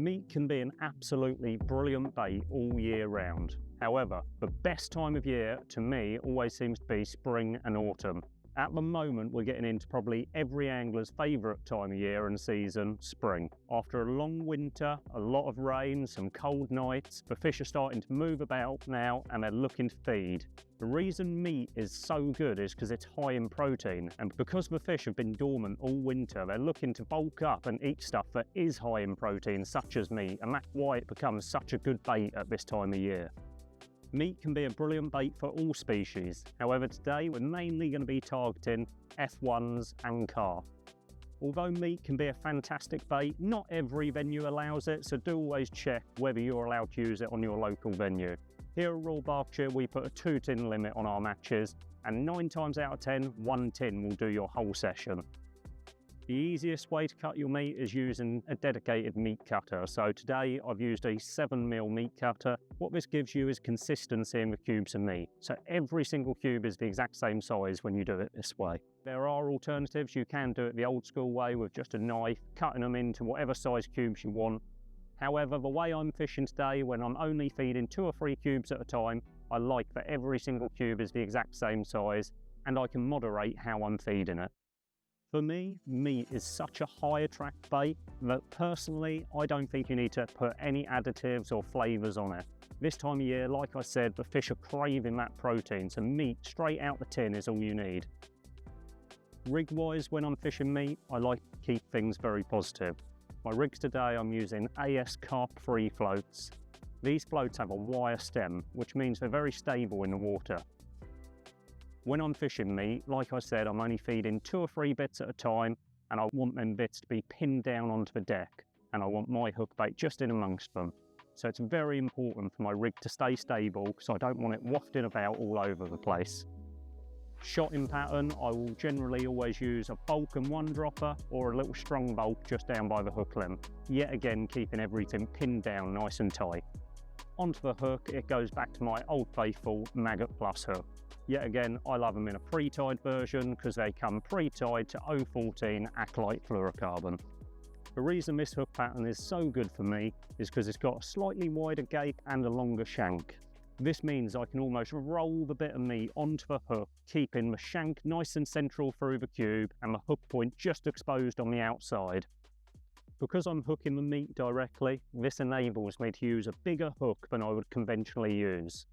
Meat can be an absolutely brilliant bait all year round. However, the best time of year to me always seems to be spring and autumn. At the moment, we're getting into probably every angler's favourite time of year and season, spring. After a long winter, a lot of rain, some cold nights, the fish are starting to move about now and they're looking to feed. The reason meat is so good is because it's high in protein, and because the fish have been dormant all winter, they're looking to bulk up and eat stuff that is high in protein, such as meat, and that's why it becomes such a good bait at this time of year. Meat can be a brilliant bait for all species. However, today we're mainly going to be targeting F1s and carp. Although meat can be a fantastic bait, not every venue allows it, so do always check whether you're allowed to use it on your local venue. Here at Royal Berkshire, we put a 2 tin limit on our matches, and 9 times out of 10, 1 tin will do your whole session. The easiest way to cut your meat is using a dedicated meat cutter. So today I've used a 7mm meat cutter. What this gives you is consistency in the cubes of meat. So every single cube is the exact same size when you do it this way. There are alternatives. You can do it the old school way with just a knife, cutting them into whatever size cubes you want. However, the way I'm fishing today, when I'm only feeding 2 or 3 cubes at a time, I like that every single cube is the exact same size and I can moderate how I'm feeding it. For me, meat is such a high attract bait that personally, I don't think you need to put any additives or flavours on it. This time of year, like I said, the fish are craving that protein, so meat straight out the tin is all you need. Rig-wise, when I'm fishing meat, I like to keep things very positive. My rigs today, I'm using AS carp-free floats. These floats have a wire stem, which means they're very stable in the water. When I'm fishing meat, like I said, I'm only feeding 2 or 3 bits at a time, and I want them bits to be pinned down onto the deck, and I want my hook bait just in amongst them. So it's very important for my rig to stay stable because I don't want it wafting about all over the place. Shotting pattern, I will generally always use a bulk and 1 dropper or a little strong bulk just down by the hook limb. Yet again, keeping everything pinned down nice and tight. Onto the hook, it goes back to my old faithful Maggot Plus hook. Yet again, I love them in a pre-tied version because they come pre-tied to 014 Acolyte fluorocarbon. The reason this hook pattern is so good for me is because it's got a slightly wider gape and a longer shank. This means I can almost roll the bit of meat onto the hook, keeping the shank nice and central through the cube and the hook point just exposed on the outside. Because I'm hooking the meat directly, this enables me to use a bigger hook than I would conventionally use.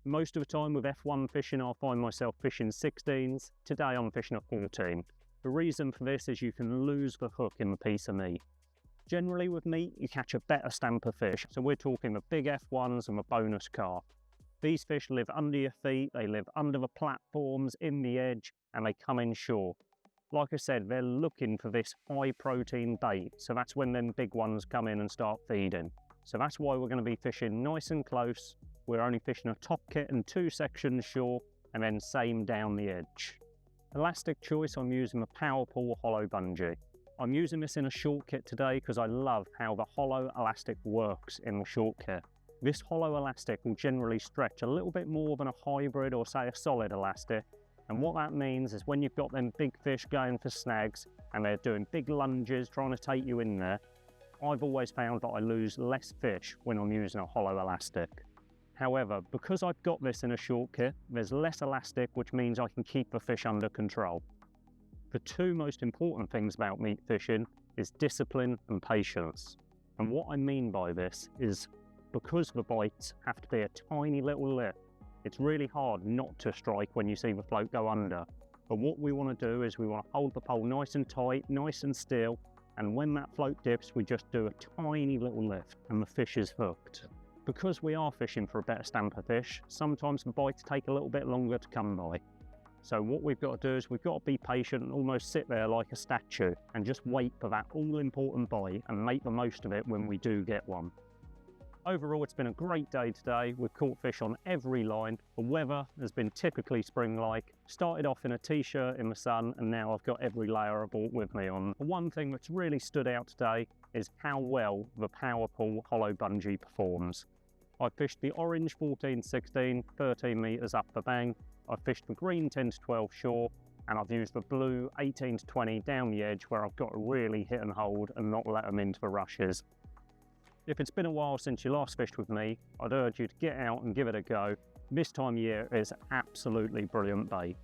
Most of the time with F1 fishing, I'll find myself fishing 16s. Today I'm fishing a 14. The reason for this is you can lose the hook in the piece of meat. Generally with meat, you catch a better stamp of fish. So we're talking the big F1s and the bonus carp. These fish live under your feet, they live under the platforms, in the edge, and they come in shore. Like I said, they're looking for this high protein bait. So that's when them big ones come in and start feeding. So that's why we're going to be fishing nice and close. We're only fishing a top kit and 2 sections shore, and then same down the edge. Elastic choice, I'm using the Power Pull hollow bungee. I'm using this in a short kit today because I love how the hollow elastic works in the short kit. This hollow elastic will generally stretch a little bit more than a hybrid or say a solid elastic, and what that means is when you've got them big fish going for snags and they're doing big lunges trying to take you in there, I've always found that I lose less fish when I'm using a hollow elastic. However, because I've got this in a short kit, there's less elastic, which means I can keep the fish under control. The 2 most important things about meat fishing is discipline and patience. And what I mean by this is because the bites have to be a tiny little lip, it's really hard not to strike when you see the float go under. But what we want to do is we want to hold the pole nice and tight, nice and still, and when that float dips, we just do a tiny little lift and the fish is hooked. Because we are fishing for a better stamp of fish, sometimes the bites take a little bit longer to come by. So what we've got to do is we've got to be patient and almost sit there like a statue and just wait for that all-important bite and make the most of it when we do get one. Overall, it's been a great day today. We've caught fish on every line. The weather has been typically spring-like. Started off in a t-shirt in the sun, and now I've got every layer I brought with me on. The one thing that's really stood out today is how well the Power Pull hollow bungee performs. I fished the orange 14-16, 13 metres up the bank. I fished the green 10-12 shore, and I've used the blue 18-20 down the edge where I've got to really hit and hold and not let them into the rushes. If it's been a while since you last fished with me, I'd urge you to get out and give it a go. This time of year is absolutely brilliant bait.